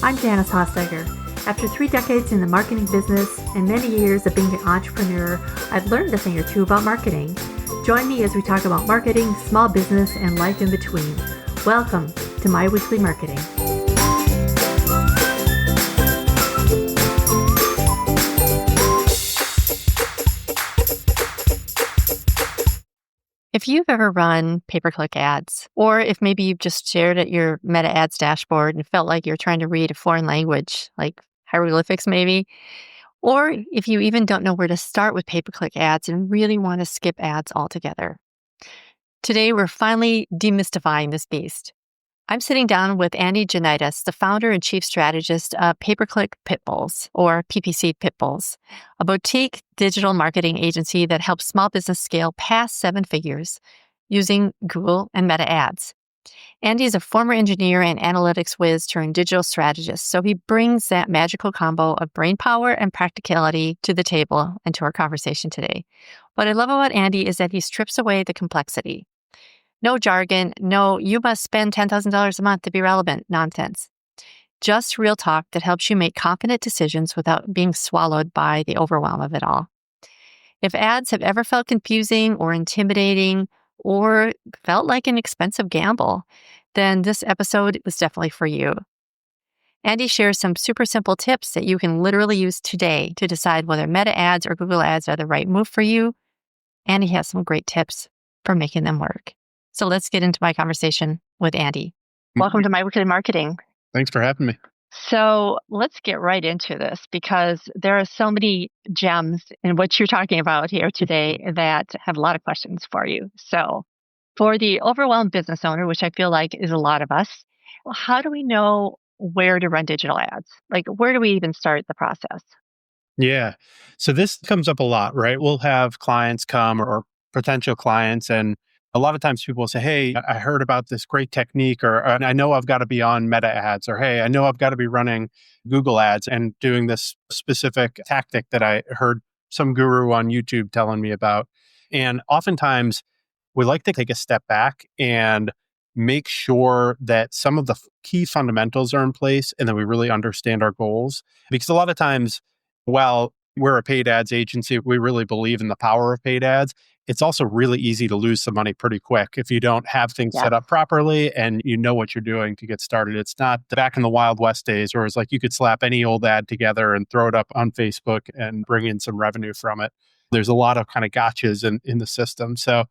I'm Janice Hossteiger. After 3 decades in the marketing business and many years of being an entrepreneur, I've learned a thing or two about marketing. Join me as we talk about marketing, small business, and life in between. Welcome to My Weekly Marketing. If you've ever run pay-per-click ads, or if maybe you've just stared at your Meta Ads dashboard and felt like you're trying to read a foreign language, like hieroglyphics maybe, or if you even don't know where to start with pay-per-click ads and really want to skip ads altogether. Today, we're finally demystifying this beast. I'm sitting down with Andy Janaitis, the founder and chief strategist of Pay-per-click Pitbulls, or PPC Pitbulls, a boutique digital marketing agency that helps small business scale past 7 figures using Google and Meta Ads. Andy is a former engineer and analytics whiz turned digital strategist, so he brings that magical combo of brain power and practicality to the table and to our conversation today. What I love about Andy is that he strips away the complexity. No jargon, no, you must spend $10,000 a month to be relevant nonsense. Just real talk that helps you make confident decisions without being swallowed by the overwhelm of it all. If ads have ever felt confusing or intimidating or felt like an expensive gamble, then this episode was definitely for you. Andy shares some super simple tips that you can literally use today to decide whether Meta Ads or Google Ads are the right move for you. And he has some great tips for making them work. So let's get into my conversation with Andy. Welcome to My Weekly Marketing. Thanks for having me. So let's get right into this because there are so many gems in what you're talking about here today that have a lot of questions for you. So for the overwhelmed business owner, which I feel like is a lot of us, how do we know where to run digital ads? Like, where do we even start the process? Yeah. So this comes up a lot, right? We'll have clients come or potential clients, and a lot of times people will say, hey, I heard about this great technique, or I know I've got to be on Meta Ads, or hey, I know I've got to be running Google Ads and doing this specific tactic that I heard some guru on YouTube telling me about. And oftentimes we like to take a step back and make sure that some of the key fundamentals are in place and that we really understand our goals. Because a lot of times, while we're a paid ads agency, we really believe in the power of paid ads. It's also really easy to lose some money pretty quick if you don't have things set up properly and you know what you're doing to get started. It's not back in the Wild West days where it's like you could slap any old ad together and throw it up on Facebook and bring in some revenue from it. There's a lot of kind of gotchas in the system. So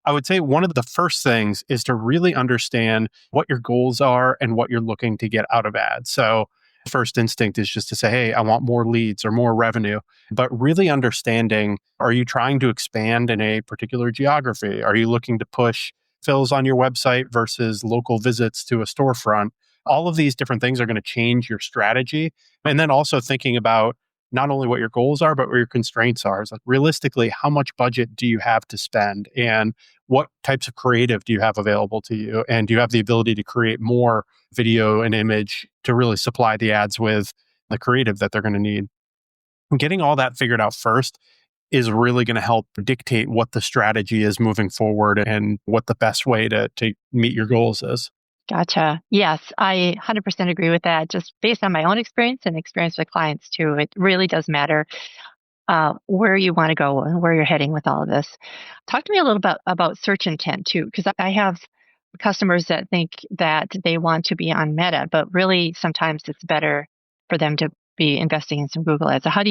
I would say one of the first things is to really understand what your goals are and what you're looking to get out of ads. So first instinct is just to say, hey, I want more leads or more revenue, but really understanding, are you trying to expand in a particular geography? Are you looking to push fills on your website versus local visits to a storefront? All of these different things are going to change your strategy. And then also thinking about not only what your goals are, but what your constraints are. It's like realistically, how much budget do you have to spend? And what types of creative do you have available to you? And do you have the ability to create more video and image to really supply the ads with the creative that they're going to need? And getting all that figured out first is really going to help dictate what the strategy is moving forward and what the best way to meet your goals is. Gotcha. Yes, I 100% agree with that. Just based on my own experience and experience with clients too, it really does matter where you want to go and where you're heading with all of this. Talk to me a little bit about search intent too, because I have customers that think that they want to be on Meta, but really sometimes it's better for them to be investing in some Google ads. So how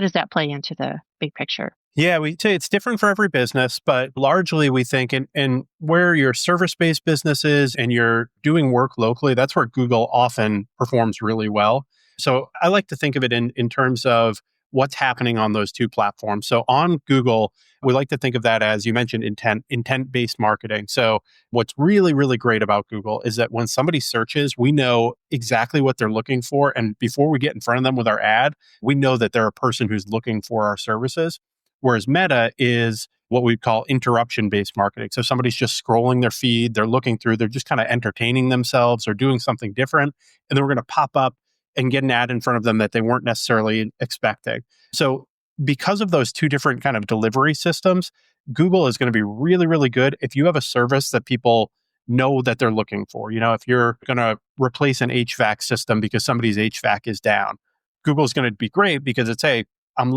does that play into the big picture? Yeah, we say it's different for every business, but largely we think in where your service-based business is and you're doing work locally, that's where Google often performs really well. So I like to think of it in terms of what's happening on those two platforms. So on Google, we like to think of that as, you mentioned, intent-based marketing. So what's really, really great about Google is that when somebody searches, we know exactly what they're looking for. And before we get in front of them with our ad, we know that they're a person who's looking for our services. Whereas Meta is what we call interruption-based marketing. So somebody's just scrolling their feed, they're looking through, they're just kind of entertaining themselves or doing something different. And then we're going to pop up and get an ad in front of them that they weren't necessarily expecting. So because of those two different kind of delivery systems, Google is going to be really, really good if you have a service that people know that they're looking for. If you're going to replace an HVAC system because somebody's HVAC is down, Google's going to be great because it's, hey, I'm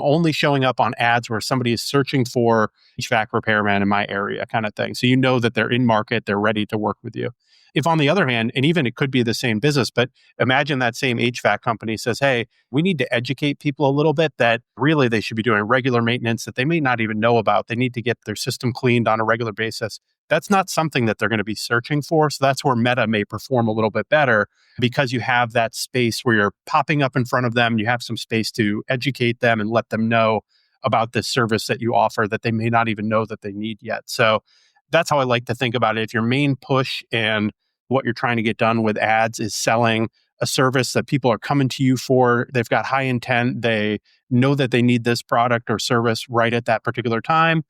only showing up on ads where somebody is searching for HVAC repairman in my area kind of thing. So you know that they're in market, they're ready to work with you. If on the other hand, and even it could be the same business, but imagine that same HVAC company says, hey, we need to educate people a little bit that really they should be doing regular maintenance that they may not even know about. They need to get their system cleaned on a regular basis. That's not something that they're going to be searching for. So that's where Meta may perform a little bit better because you have that space where you're popping up in front of them. You have some space to educate them and let them know about this service that you offer that they may not even know that they need yet. So that's how I like to think about it. If your main push and what you're trying to get done with ads is selling a service that people are coming to you for, they've got high intent, they know that they need this product or service right at that particular time,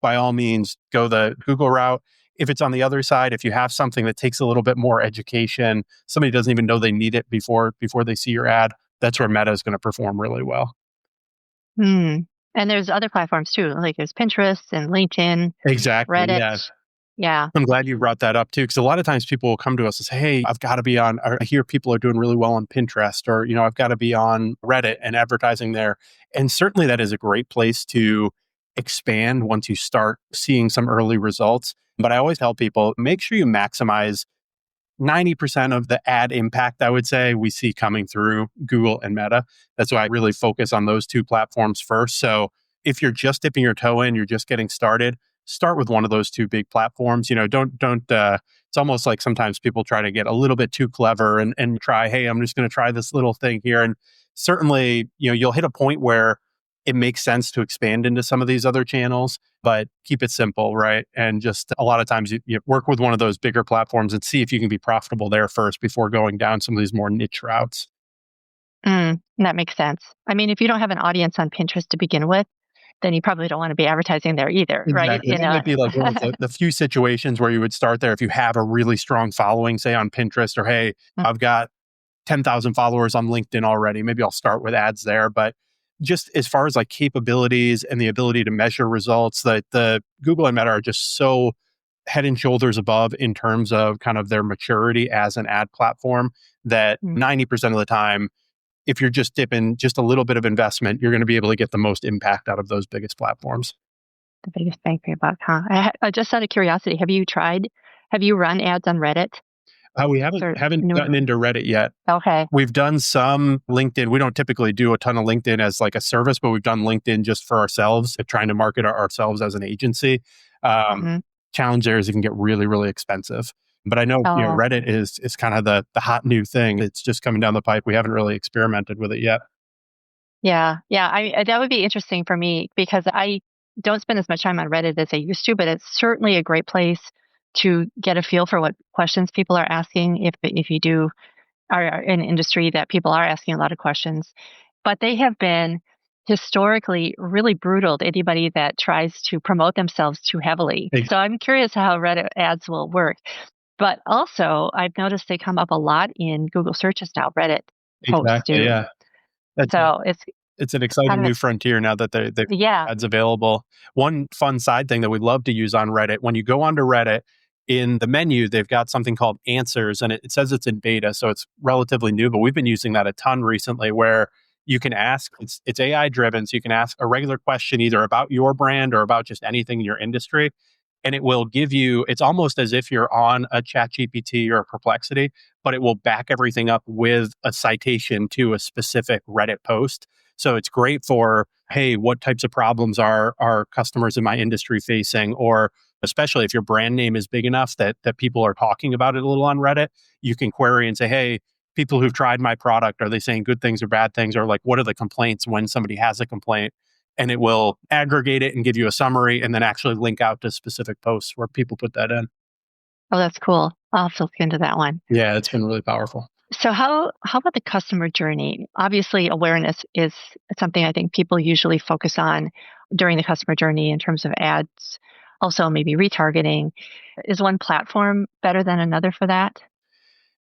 by all means, go the Google route. If it's on the other side, if you have something that takes a little bit more education, somebody doesn't even know they need it before they see your ad, that's where Meta is going to perform really well. Hmm. And there's other platforms too, like there's Pinterest and LinkedIn, Exactly. Reddit. Yeah. Yeah. I'm glad you brought that up too, because a lot of times people will come to us and say, hey, I've got to be on, or I hear people are doing really well on Pinterest, or, I've got to be on Reddit and advertising there. And certainly that is a great place to expand once you start seeing some early results. But I always tell people, make sure you maximize 90% of the ad impact, I would say, we see coming through Google and Meta. That's why I really focus on those two platforms first. So if you're just dipping your toe in, you're just getting started, start with one of those two big platforms. Don't, it's almost like sometimes people try to get a little bit too clever and try, hey, I'm just going to try this little thing here. And certainly, you'll hit a point where it makes sense to expand into some of these other channels, but keep it simple, right? And just a lot of times you work with one of those bigger platforms and see if you can be profitable there first before going down some of these more niche routes. That makes sense. I mean, if you don't have an audience on Pinterest to begin with, then you probably don't want to be advertising there either, right? Exactly. That might be like one of the few situations where you would start there if you have a really strong following, say on Pinterest, or hey, I've got 10,000 followers on LinkedIn already. Maybe I'll start with ads there. But just as far as like capabilities and the ability to measure results, that the Google and Meta are just so head and shoulders above in terms of kind of their maturity as an ad platform that 90% of the time, if you're just dipping just a little bit of investment, you're going to be able to get the most impact out of those biggest platforms. The biggest bang for your buck, huh? Just out of curiosity, have you run ads on Reddit? We haven't gotten into Reddit yet. Okay. We've done some LinkedIn. We don't typically do a ton of LinkedIn as like a service, but we've done LinkedIn just for ourselves, trying to market ourselves as an agency. Challenge there is it can get really, really expensive. But I know, Reddit is kind of the hot new thing. It's just coming down the pipe. We haven't really experimented with it yet. Yeah. That would be interesting for me because I don't spend as much time on Reddit as I used to, but it's certainly a great place to get a feel for what questions people are asking if you are in an industry that people are asking a lot of questions. But they have been historically really brutal to anybody that tries to promote themselves too heavily. So I'm curious how Reddit ads will work. But also, I've noticed they come up a lot in Google searches now, Reddit posts do. Yeah. It's an exciting kind of new frontier now that they've ads available. One fun side thing that we love to use on Reddit, when you go onto Reddit, in the menu, they've got something called answers, and it says it's in beta, so it's relatively new, but we've been using that a ton recently where you can ask, it's AI driven, so you can ask a regular question either about your brand or about just anything in your industry, and it will give you, it's almost as if you're on a ChatGPT or a Perplexity, but it will back everything up with a citation to a specific Reddit post. So it's great for, hey, what types of problems are customers in my industry facing? Or especially if your brand name is big enough that people are talking about it a little on Reddit, you can query and say, hey, people who've tried my product, are they saying good things or bad things? Or like, what are the complaints when somebody has a complaint? And it will aggregate it and give you a summary and then actually link out to specific posts where people put that in. Oh, that's cool. I'll have to look into that one. Yeah, it's been really powerful. So how about the customer journey? Obviously, awareness is something I think people usually focus on during the customer journey in terms of ads. Also, maybe retargeting. Is one platform better than another for that?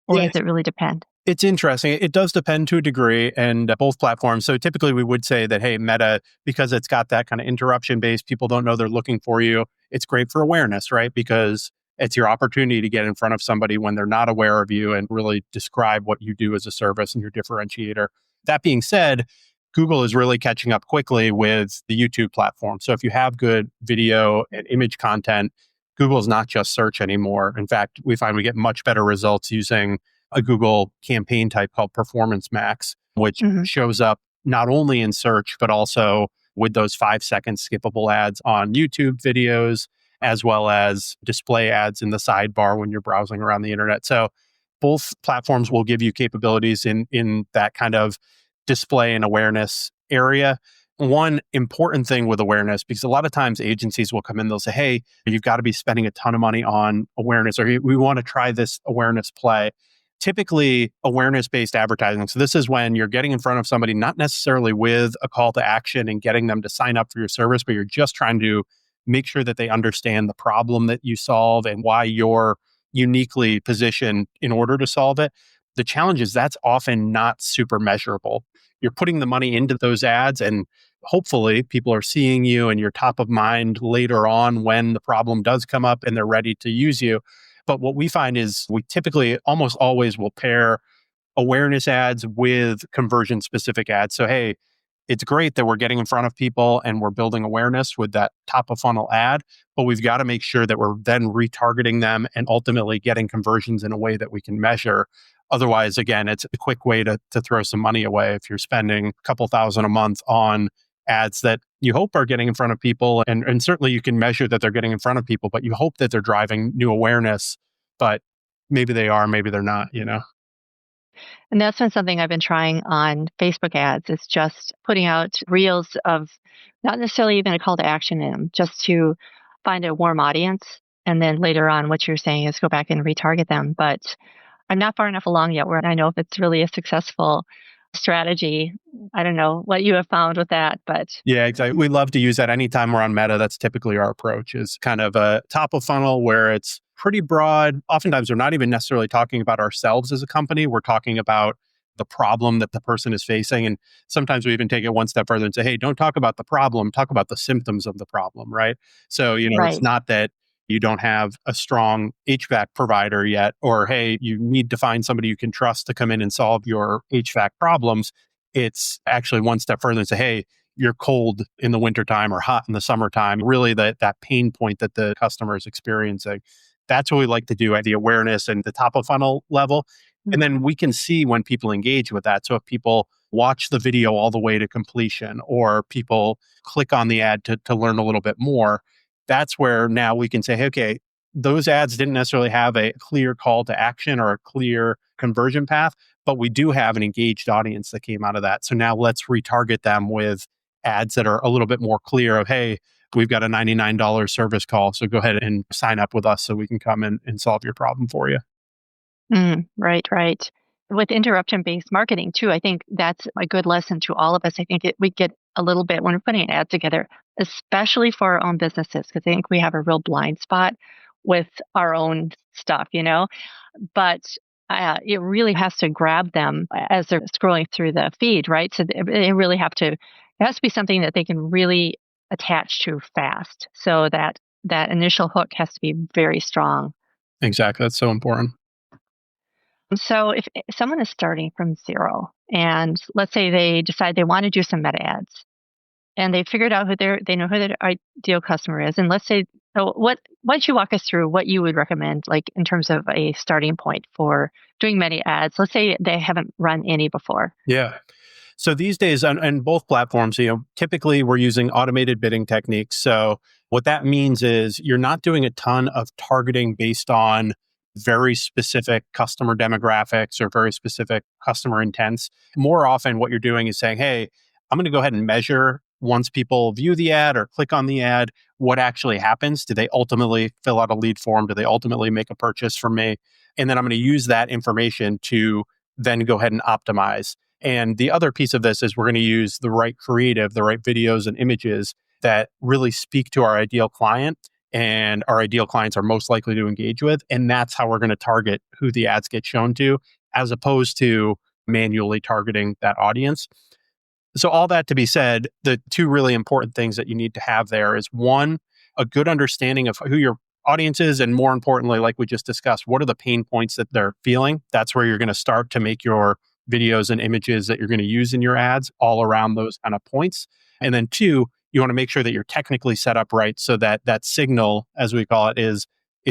Or does it really depend? It's interesting. It does depend to a degree, and both platforms. So typically we would say that, hey, Meta, because it's got that kind of interruption base, people don't know they're looking for you. It's great for awareness, right? Because It's your opportunity to get in front of somebody when they're not aware of you and really describe what you do as a service and your differentiator. That being said, Google is really catching up quickly with the YouTube platform. So if you have good video and image content, Google is not just search anymore. In fact, we find we get much better results using a Google campaign type called Performance Max, which shows up not only in search, but also with those 5-second skippable ads on YouTube videos, as well as display ads in the sidebar when you're browsing around the internet. So both platforms will give you capabilities in that kind of display and awareness area. One important thing with awareness, because a lot of times agencies will come in, they'll say, hey, you've got to be spending a ton of money on awareness, or we want to try this awareness play. Typically, awareness-based advertising. So this is when you're getting in front of somebody, not necessarily with a call to action and getting them to sign up for your service, but you're just trying to make sure that they understand the problem that you solve and why you're uniquely positioned in order to solve it. The challenge is that's often not super measurable. You're putting the money into those ads and hopefully people are seeing you and you're top of mind later on when the problem does come up and they're ready to use you. But what we find is we typically almost always will pair awareness ads with conversion specific ads. So, hey, it's great that we're getting in front of people and we're building awareness with that top of funnel ad, but we've got to make sure that we're then retargeting them and ultimately getting conversions in a way that we can measure. Otherwise, again, it's a quick way to throw some money away if you're spending a couple thousand a month on ads that you hope are getting in front of people. And certainly you can measure that they're getting in front of people, but you hope that they're driving new awareness, but maybe they are, maybe they're not, And that's been something I've been trying on Facebook ads, is just putting out reels of not necessarily even a call to action in them, just to find a warm audience. And then later on, what you're saying is go back and retarget them. But I'm not far enough along yet where I know if it's really a successful strategy. I don't know what you have found with that, but yeah, exactly. We love to use that anytime we're on Meta. That's typically our approach, is kind of a top of funnel where it's pretty broad. Oftentimes, we're not even necessarily talking about ourselves as a company. We're talking about the problem that the person is facing. And sometimes we even take it one step further and say, hey, don't talk about the problem, talk about the symptoms of the problem, right? So, it's right. not that you don't have a strong HVAC provider yet, or hey, you need to find somebody you can trust to come in and solve your HVAC problems. It's actually one step further and say, hey, you're cold in the wintertime or hot in the summertime, really that pain point that the customer is experiencing. That's what we like to do at the awareness and the top of funnel level. And then we can see when people engage with that. So if people watch the video all the way to completion, or people click on the ad to learn a little bit more, that's where now we can say, hey, okay, those ads didn't necessarily have a clear call to action or a clear conversion path, but we do have an engaged audience that came out of that. So now let's retarget them with ads that are a little bit more clear of, hey, we've got a $99 service call, so go ahead and sign up with us so we can come and solve your problem for you. Right. With interruption-based marketing too, I think that's a good lesson to all of us. I think we get a little bit when we're putting an ad together, especially for our own businesses, because I think we have a real blind spot with our own stuff, But it really has to grab them as they're scrolling through the feed, right? So it has to be something that they can really attach to fast. So that initial hook has to be very strong. Exactly. That's so important. So if someone is starting from zero, and let's say they decide they want to do some meta ads, and they figured out they know who their ideal customer is, and let's say, why don't you walk us through what you would recommend, like in terms of a starting point for doing meta ads? Let's say they haven't run any before. Yeah. So these days on both platforms, typically we're using automated bidding techniques. So what that means is you're not doing a ton of targeting based on very specific customer demographics or very specific customer intents. More often what you're doing is saying, hey, I'm going to go ahead and measure once people view the ad or click on the ad, what actually happens. Do they ultimately fill out a lead form? Do they ultimately make a purchase from me? And then I'm going to use that information to then go ahead and optimize. And the other piece of this is we're going to use the right creative, the right videos and images that really speak to our ideal client, and our ideal clients are most likely to engage with. And that's how we're going to target who the ads get shown to, as opposed to manually targeting that audience. So all that to be said, the two really important things that you need to have there is, one, a good understanding of who your audiences. And more importantly, like we just discussed, what are the pain points that they're feeling? That's where you're going to start to make your videos and images that you're going to use in your ads all around those kind of points. And then two, you want to make sure that you're technically set up right so that that signal, as we call it, is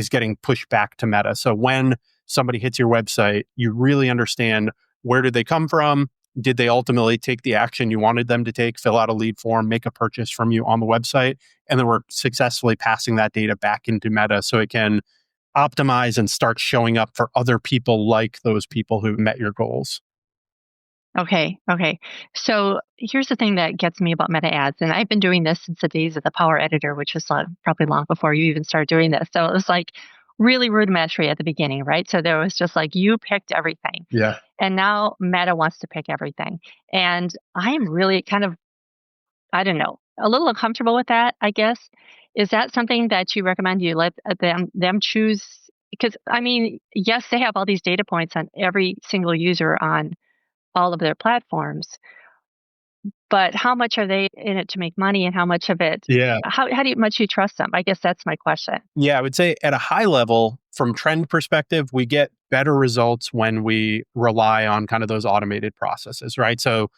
getting pushed back to Meta. So when somebody hits your website, you really understand where did they come from? Did they ultimately take the action you wanted them to take, fill out a lead form, make a purchase from you on the website? And then we're successfully passing that data back into Meta so it can optimize and start showing up for other people like those people who met your goals. Okay. So here's the thing that gets me about meta ads. And I've been doing this since the days of the Power Editor, which was probably long before you even started doing this. So it was like really rudimentary at the beginning, right? So there was just like, you picked everything. Yeah. And now Meta wants to pick everything. And I am really kind of, I don't know, a little uncomfortable with that, I guess. Is that something that you recommend you let them choose? Because I mean, yes, they have all these data points on every single user on all of their platforms, but how much are they in it to make money, and how much of it? Yeah. How much you trust them? I guess that's my question. Yeah, I would say at a high level, from trend perspective, we get better results when we rely on kind of those automated processes, right? So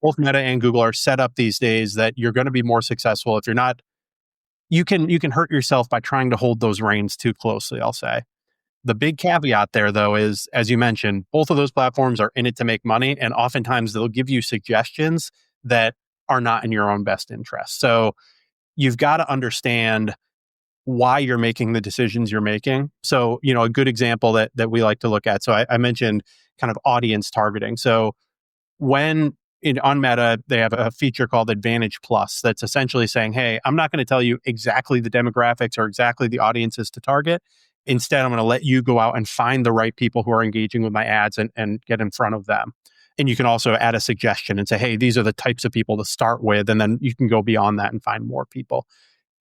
both Meta and Google are set up these days that you're going to be more successful if you're not. You can hurt yourself by trying to hold those reins too closely, I'll say. The big caveat there, though, is, as you mentioned, both of those platforms are in it to make money. And oftentimes they'll give you suggestions that are not in your own best interest. So you've got to understand why you're making the decisions you're making. So, a good example that we like to look at. So I mentioned kind of audience targeting. So when on Meta, they have a feature called Advantage Plus that's essentially saying, hey, I'm not going to tell you exactly the demographics or exactly the audiences to target. Instead, I'm going to let you go out and find the right people who are engaging with my ads and get in front of them. And you can also add a suggestion and say, hey, these are the types of people to start with. And then you can go beyond that and find more people.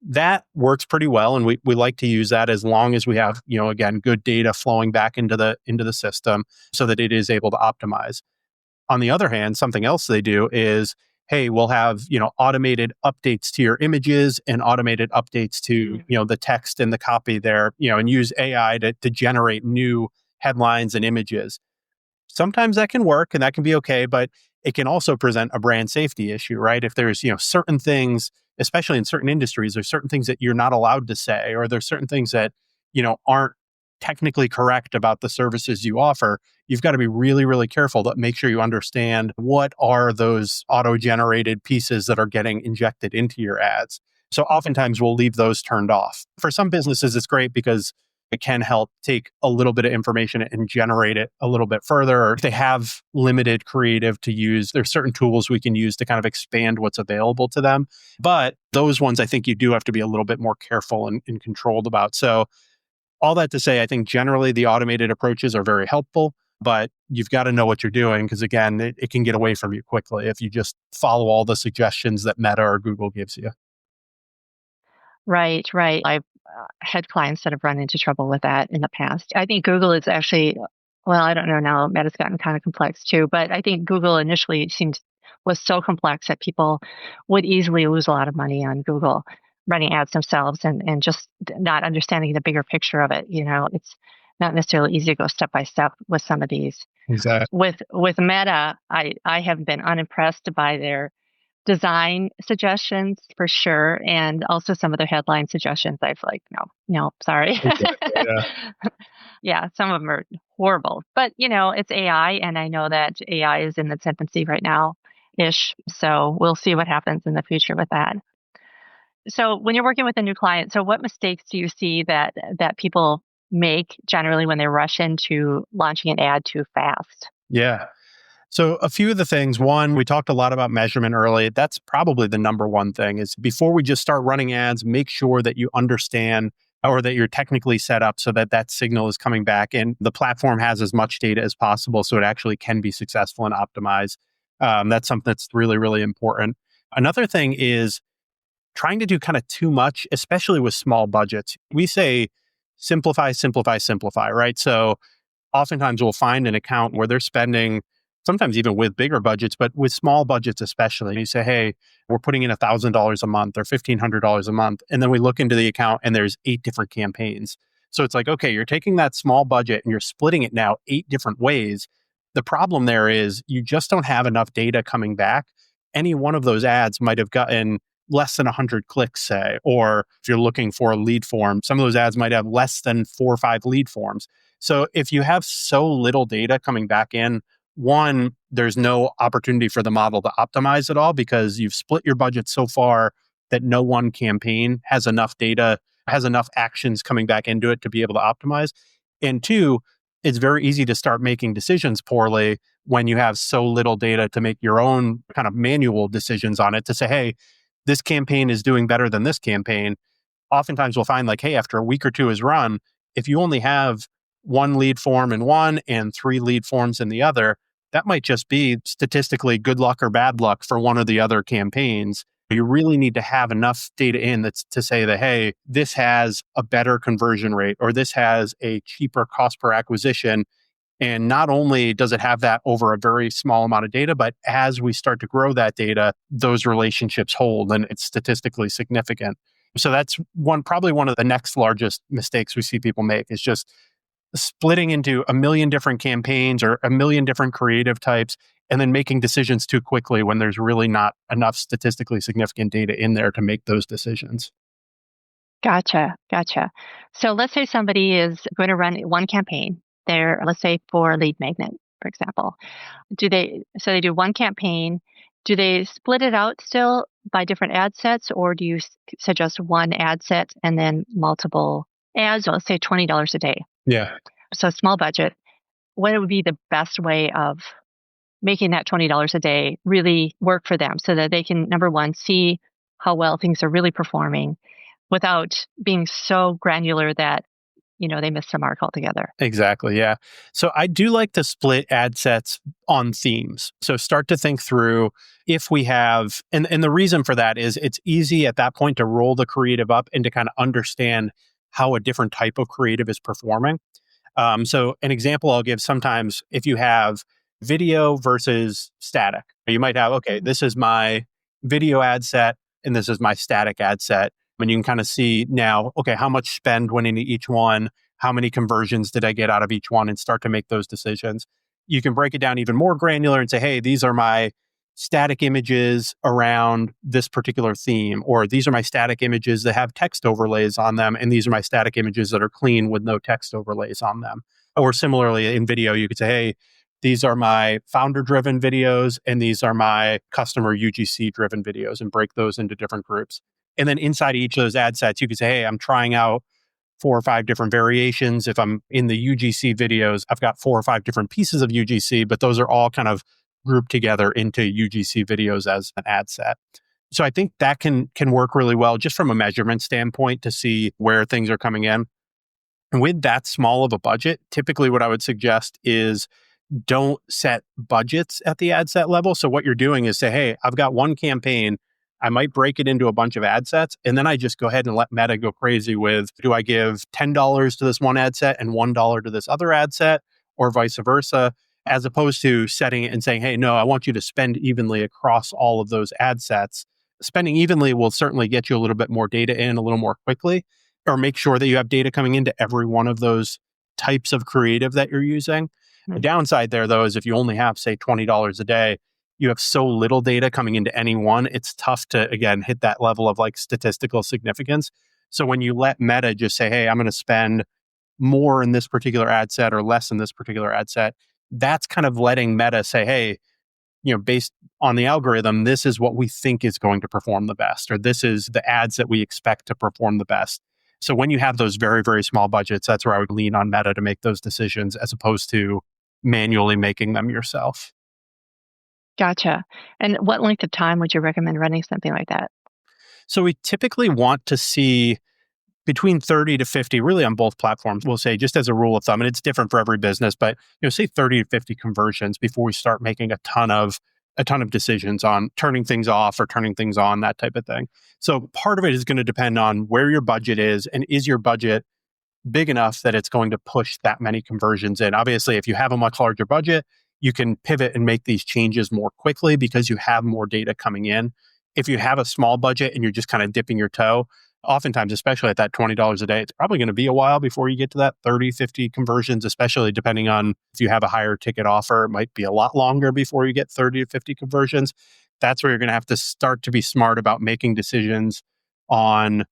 That works pretty well. And we like to use that as long as we have, again, good data flowing back into the system so that it is able to optimize. On the other hand, something else they do is, hey, we'll have, automated updates to your images and automated updates to, the text and the copy there, and use AI to generate new headlines and images. Sometimes that can work and that can be okay, but it can also present a brand safety issue, right? If there's, certain things, especially in certain industries, there's certain things that you're not allowed to say, or there's certain things that, aren't technically correct about the services you offer. You've got to be really, really careful to make sure you understand what are those auto-generated pieces that are getting injected into your ads. So oftentimes we'll leave those turned off. For some businesses, it's great because it can help take a little bit of information and generate it a little bit further. Or if they have limited creative to use, there's certain tools we can use to kind of expand what's available to them. But those ones, I think you do have to be a little bit more careful and controlled about. So all that to say, I think generally the automated approaches are very helpful, but you've got to know what you're doing because, again, it can get away from you quickly if you just follow all the suggestions that Meta or Google gives you. Right. I've had clients that have run into trouble with that in the past. I think Google is actually, well, I don't know now, Meta's gotten kind of complex too, but I think Google initially was so complex that people would easily lose a lot of money on Google running ads themselves and just not understanding the bigger picture of it. It's not necessarily easy to go step by step with some of these. Exactly. With Meta, I have been unimpressed by their design suggestions for sure, and also some of their headline suggestions. I've like, no, sorry. Exactly, yeah. Yeah, some of them are horrible, but it's AI, and I know that AI is in its infancy right now, ish. So we'll see what happens in the future with that. So when you're working with a new client, so what mistakes do you see that people make generally when they rush into launching an ad too fast? Yeah. So a few of the things, one, we talked a lot about measurement early. That's probably the number one thing is before we just start running ads, make sure that you understand or that you're technically set up so that that signal is coming back and the platform has as much data as possible so it actually can be successful and optimized. That's something that's really, really important. Another thing is trying to do kind of too much, especially with small budgets. We say simplify, right? So oftentimes we'll find an account where they're spending sometimes even with bigger budgets, but with small budgets especially. You say, hey, we're putting in $1,000 a month or $1,500 a month. And then we look into the account and there's 8 different campaigns. So it's like, okay, you're taking that small budget and you're splitting it now 8 different ways. The problem there is you just don't have enough data coming back. Any one of those ads might have gotten less than 100 clicks, say, or if you're looking for a lead form, some of those ads might have less than 4 or 5 lead forms. So if you have so little data coming back in, one, there's no opportunity for the model to optimize at all because you've split your budget so far that no one campaign has enough data, has enough actions coming back into it to be able to optimize. And two, it's very easy to start making decisions poorly when you have so little data to make your own kind of manual decisions on it to say, hey, this campaign is doing better than this campaign. Oftentimes we'll find like, hey, after a week or two is run, if you only have 1 lead form in one and 3 lead forms in the other, that might just be statistically good luck or bad luck for one or the other campaigns. You really need to have enough data in that's to say that, hey, this has a better conversion rate or this has a cheaper cost per acquisition. And not only does it have that over a very small amount of data, but as we start to grow that data, those relationships hold and it's statistically significant. So that's probably one of the next largest mistakes we see people make is just splitting into a million different campaigns or a million different creative types and then making decisions too quickly when there's really not enough statistically significant data in there to make those decisions. Gotcha. So let's say somebody is going to run one campaign. Let's say for a lead magnet, for example. So they do one campaign. Do they split it out still by different ad sets, or do you suggest one ad set and then multiple ads? Let's say $20 a day. Yeah. So small budget. What would be the best way of making that $20 a day really work for them so that they can, number one, see how well things are really performing without being so granular that they miss the mark altogether. Exactly. Yeah. So I do like to split ad sets on themes. So start to think through if we have, and the reason for that is it's easy at that point to roll the creative up and to kind of understand how a different type of creative is performing. So an example I'll give sometimes if you have video versus static, you might have, okay, this is my video ad set and this is my static ad set. And you can kind of see now, okay, how much spend went into each one? How many conversions did I get out of each one? And start to make those decisions. You can break it down even more granular and say, hey, these are my static images around this particular theme, or these are my static images that have text overlays on them, and these are my static images that are clean with no text overlays on them. Or similarly, in video, you could say, hey, these are my founder-driven videos, and these are my customer UGC-driven videos, and break those into different groups. And then inside each of those ad sets, you could say, hey, I'm trying out 4 or 5 different variations. If I'm in the UGC videos, I've got 4 or 5 different pieces of UGC, but those are all kind of grouped together into UGC videos as an ad set. So I think that can work really well just from a measurement standpoint to see where things are coming in. And with that small of a budget, typically what I would suggest is don't set budgets at the ad set level. So what you're doing is say, hey, I've got one campaign. I might break it into a bunch of ad sets, and then I just go ahead and let Meta go crazy with, do I give $10 to this one ad set and $1 to this other ad set, or vice versa, as opposed to setting it and saying, hey, no, I want you to spend evenly across all of those ad sets. Spending evenly will certainly get you a little bit more data in a little more quickly, or make sure that you have data coming into every one of those types of creative that you're using. The downside there, though, is if you only have, say, $20 a day, you have so little data coming into any one, it's tough to, again, hit that level of like statistical significance. So when you let Meta just say, hey, I'm going to spend more in this particular ad set or less in this particular ad set, that's kind of letting Meta say, hey, based on the algorithm, this is what we think is going to perform the best, or this is the ads that we expect to perform the best. So when you have those very, very small budgets, that's where I would lean on Meta to make those decisions as opposed to manually making them yourself. Gotcha. And what length of time would you recommend running something like that? So we typically want to see between 30 to 50, really on both platforms, we'll say just as a rule of thumb, and it's different for every business, but say 30 to 50 conversions before we start making a ton of decisions on turning things off or turning things on, that type of thing. So part of it is going to depend on where your budget is, and is your budget big enough that it's going to push that many conversions in. Obviously, if you have a much larger budget, you can pivot and make these changes more quickly because you have more data coming in. If you have a small budget and you're just kind of dipping your toe, oftentimes, especially at that $20 a day, it's probably going to be a while before you get to that 30, 50 conversions, especially depending on if you have a higher ticket offer. It might be a lot longer before you get 30 to 50 conversions. That's where you're going to have to start to be smart about making decisions on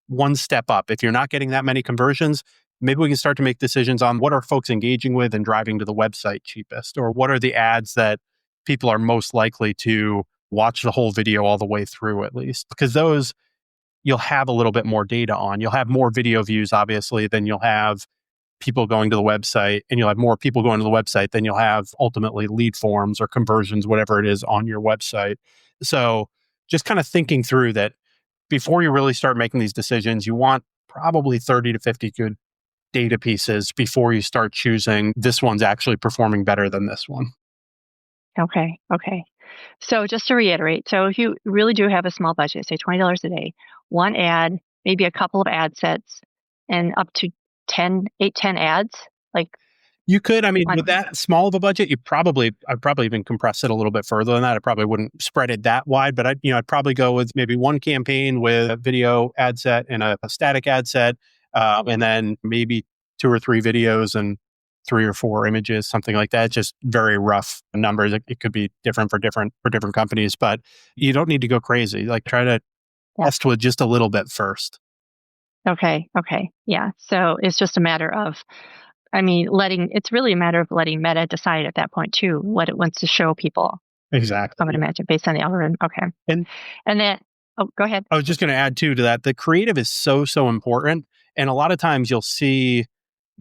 one step up. If you're not getting that many conversions, maybe we can start to make decisions on what are folks engaging with and driving to the website cheapest, or what are the ads that people are most likely to watch the whole video all the way through at least. Because those you'll have a little bit more data on. You'll have more video views, obviously, than you'll have people going to the website, and you'll have more people going to the website than you'll have ultimately lead forms or conversions, whatever it is on your website. So just kind of thinking through that before you really start making these decisions, you want probably 30 to 50 good data pieces before you start choosing this one's actually performing better than this one. Okay. So just to reiterate, so if you really do have a small budget, say $20 a day, one ad, maybe a couple of ad sets, and up to 10 ads, like you could, with that small of a budget, I'd probably even compress it a little bit further than that. I probably wouldn't spread it that wide, but I'd probably go with maybe one campaign with a video ad set and a static ad set, and then maybe 2 or 3 videos and 3 or 4 images, something like that. Just very rough numbers. It could be different for different companies, but you don't need to go crazy. Like try to test with just a little bit first. Okay. Yeah. So it's just a matter of, it's really a matter of letting Meta decide at that point too, what it wants to show people. Exactly. I would imagine based on the algorithm. Okay. And then, go ahead. I was just going to add too to that. The creative is so important. And a lot of times you'll see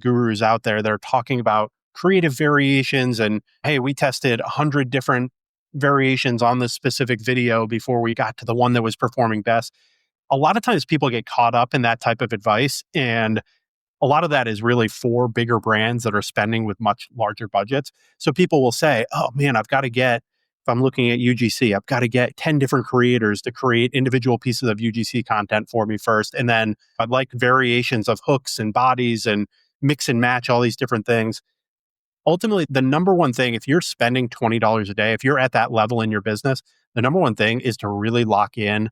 gurus out there that are talking about creative variations and, hey, we tested 100 different variations on this specific video before we got to the one that was performing best. A lot of times people get caught up in that type of advice, and a lot of that is really for bigger brands that are spending with much larger budgets. So people will say, oh man, if I'm looking at UGC, I've got to get 10 different creators to create individual pieces of UGC content for me first. And then I'd like variations of hooks and bodies and mix and match all these different things. Ultimately, the number one thing, if you're spending $20 a day, if you're at that level in your business, the number one thing is to really lock in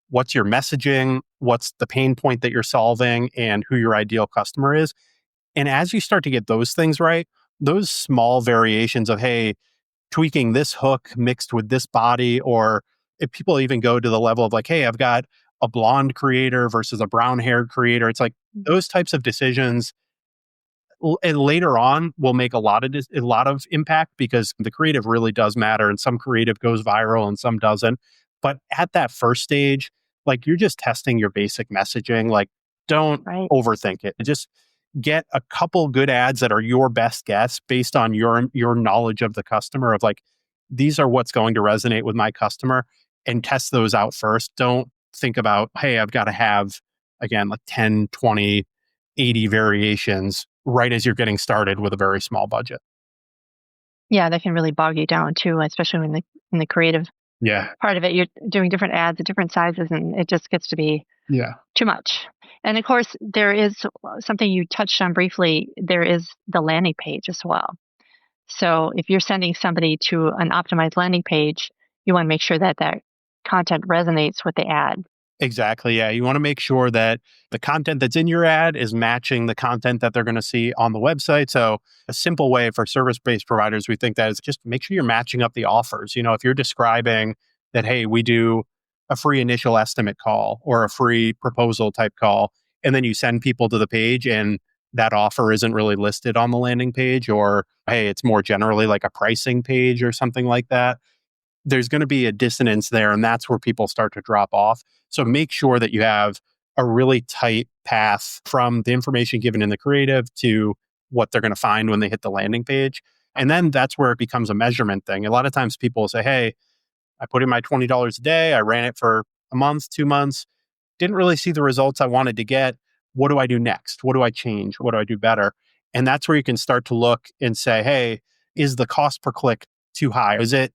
what's your messaging, what's the pain point that you're solving, and who your ideal customer is. And as you start to get those things right, those small variations of, hey, tweaking this hook mixed with this body, or if people even go to the level of like, hey, I've got a blonde creator versus a brown haired creator. It's like those types of decisions and later on will make a lot of impact because the creative really does matter, and some creative goes viral and some doesn't. But at that first stage, like you're just testing your basic messaging. Like don't overthink it. Just get a couple good ads that are your best guess based on your knowledge of the customer of like, these are what's going to resonate with my customer, and test those out first. Don't think about, hey, I've got to have, again, like 10, 20, 80 variations right as you're getting started with a very small budget. Yeah, that can really bog you down too, especially in the creative part of it. You're doing different ads at different sizes, and it just gets to be too much. And of course, there is something you touched on briefly. There is the landing page as well. So if you're sending somebody to an optimized landing page, you want to make sure that content resonates with the ad. Exactly. Yeah. You want to make sure that the content that's in your ad is matching the content that they're going to see on the website. So a simple way for service-based providers, we think that is just make sure you're matching up the offers. If you're describing that, hey, we do a free initial estimate call or a free proposal type call, and then you send people to the page and that offer isn't really listed on the landing page, or, hey, it's more generally like a pricing page or something like that, there's going to be a dissonance there, and that's where people start to drop off. So make sure that you have a really tight path from the information given in the creative to what they're going to find when they hit the landing page. And then that's where it becomes a measurement thing. A lot of times people say, hey, I put in my $20 a day, I ran it for a month, 2 months, didn't really see the results I wanted to get. What do I do next? What do I change? What do I do better? And that's where you can start to look and say, hey, is the cost per click too high? Is it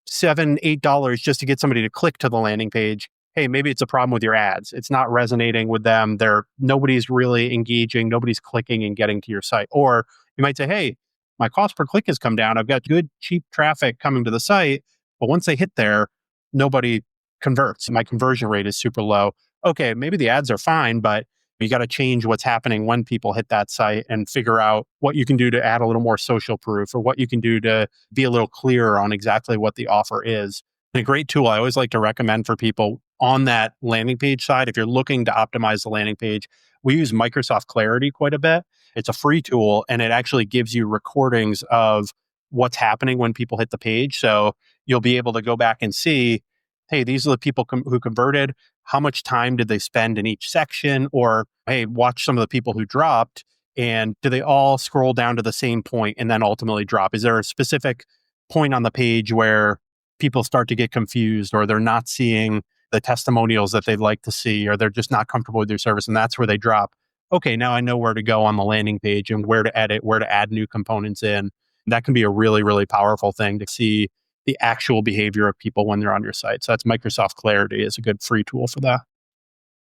$7, $8 just to get somebody to click to the landing page? Hey, maybe it's a problem with your ads. It's not resonating with them. Nobody's really engaging. Nobody's clicking and getting to your site. Or you might say, hey, my cost per click has come down. I've got good, cheap traffic coming to the site. But once they hit there, nobody converts. My conversion rate is super low. Okay, maybe the ads are fine, but you got to change what's happening when people hit that site and figure out what you can do to add a little more social proof or what you can do to be a little clearer on exactly what the offer is. And a great tool I always like to recommend for people on that landing page side, if you're looking to optimize the landing page, we use Microsoft Clarity quite a bit. It's a free tool and it actually gives you recordings of what's happening when people hit the page. So you'll be able to go back and see, hey, these are the people who converted. How much time did they spend in each section? Or, hey, watch some of the people who dropped and do they all scroll down to the same point and then ultimately drop? Is there a specific point on the page where people start to get confused or they're not seeing the testimonials that they'd like to see, or they're just not comfortable with your service and that's where they drop? Okay, now I know where to go on the landing page and where to edit, where to add new components in. That can be a really, really powerful thing to see the actual behavior of people when they're on your site. So that's Microsoft Clarity is a good free tool for that.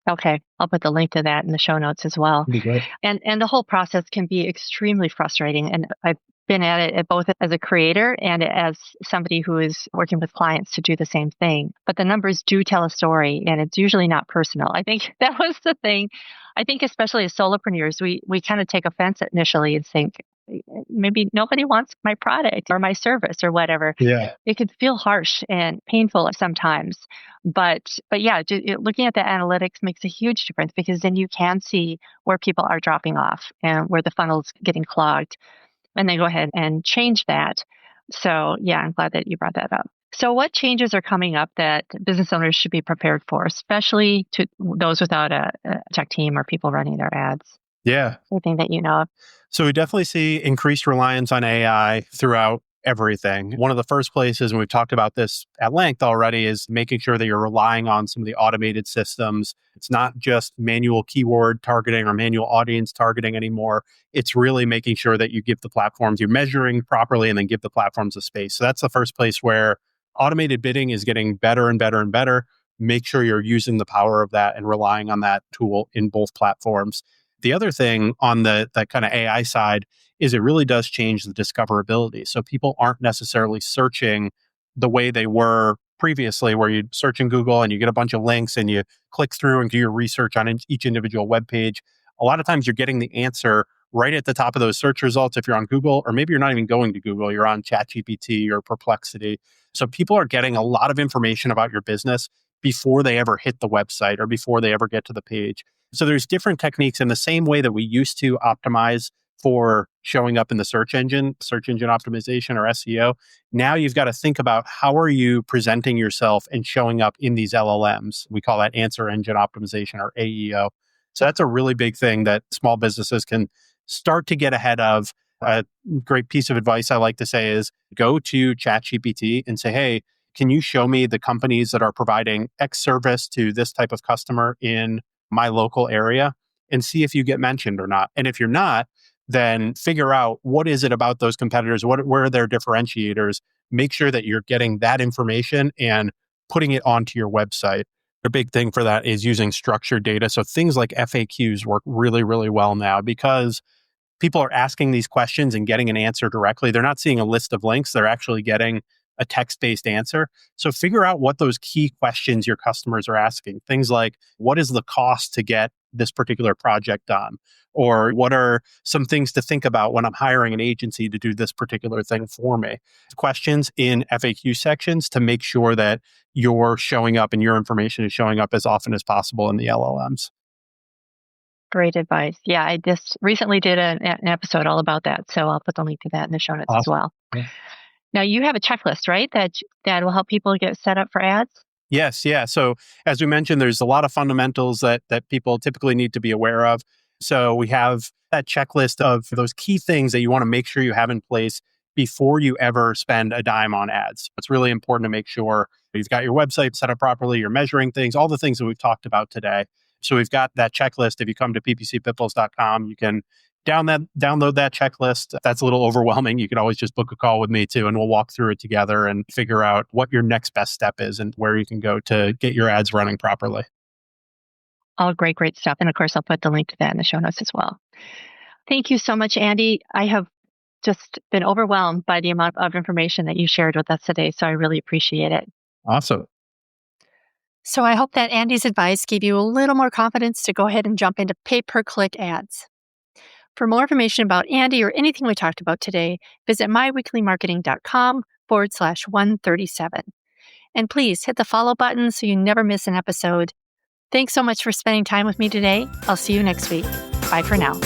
Okay, I'll put the link to that in the show notes as well. That'd be great. And the whole process can be extremely frustrating. And I've been at it both as a creator and as somebody who is working with clients to do the same thing. But the numbers do tell a story, and it's usually not personal. I think that was the thing. I think especially as solopreneurs, we kind of take offense initially and think, maybe nobody wants my product or my service or whatever. Yeah. It could feel harsh and painful sometimes. But yeah, looking at the analytics makes a huge difference because then you can see where people are dropping off and where the funnel's getting clogged. And then go ahead and change that. So yeah, I'm glad that you brought that up. So what changes are coming up that business owners should be prepared for, especially to those without a tech team or people running their ads? Yeah. Anything that you know of? So we definitely see increased reliance on AI throughout everything. One of the first places, and we've talked about this at length already, is making sure that you're relying on some of the automated systems. It's not just manual keyword targeting or manual audience targeting anymore. It's really making sure that you give the platforms, you're measuring properly and then give the platforms a space. So that's the first place where automated bidding is getting better and better and better. Make sure you're using the power of that and relying on that tool in both platforms. The other thing on that kind of AI side is it really does change the discoverability. So people aren't necessarily searching the way they were previously, where you search in Google and you get a bunch of links and you click through and do your research on each individual web page. A lot of times you're getting the answer right at the top of those search results if you're on Google, or maybe you're not even going to Google, you're on ChatGPT or Perplexity. So people are getting a lot of information about your business before they ever hit the website or before they ever get to the page. So there's different techniques in the same way that we used to optimize for showing up in the search engine optimization or SEO. Now you've got to think about how are you presenting yourself and showing up in these LLMs. We call that answer engine optimization or AEO. So that's a really big thing that small businesses can start to get ahead of. A great piece of advice I like to say is go to ChatGPT and say, hey, can you show me the companies that are providing X service to this type of customer in my local area, and see if you get mentioned or not. And if you're not, then figure out what is it about those competitors, where are their differentiators, make sure that you're getting that information and putting it onto your website. A big thing for that is using structured data. So things like FAQs work really, really well now because people are asking these questions and getting an answer directly. They're not seeing a list of links. They're actually getting a text-based answer. So figure out what those key questions your customers are asking. Things like, what is the cost to get this particular project done? Or what are some things to think about when I'm hiring an agency to do this particular thing for me? Questions in FAQ sections to make sure that you're showing up and your information is showing up as often as possible in the LLMs. Great advice. Yeah, I just recently did an episode all about that. So I'll put the link to that in the show notes as well. Yeah. Now you have a checklist, right? That will help people get set up for ads? Yes, yeah. So as we mentioned, there's a lot of fundamentals that people typically need to be aware of. So we have that checklist of those key things that you want to make sure you have in place before you ever spend a dime on ads. It's really important to make sure you've got your website set up properly, you're measuring things, all the things that we've talked about today. So we've got that checklist. If you come to ppcpitbulls.com, you can download that checklist. If that's a little overwhelming, you can always just book a call with me too, and we'll walk through it together and figure out what your next best step is and where you can go to get your ads running properly. All great stuff. And of course, I'll put the link to that in the show notes as well. Thank you so much, Andy. I have just been overwhelmed by the amount of information that you shared with us today. So I really appreciate it. Awesome. So I hope that Andy's advice gave you a little more confidence to go ahead and jump into pay-per-click ads. For more information about Andy or anything we talked about today, visit myweeklymarketing.com/137. And please hit the follow button so you never miss an episode. Thanks so much for spending time with me today. I'll see you next week. Bye for now.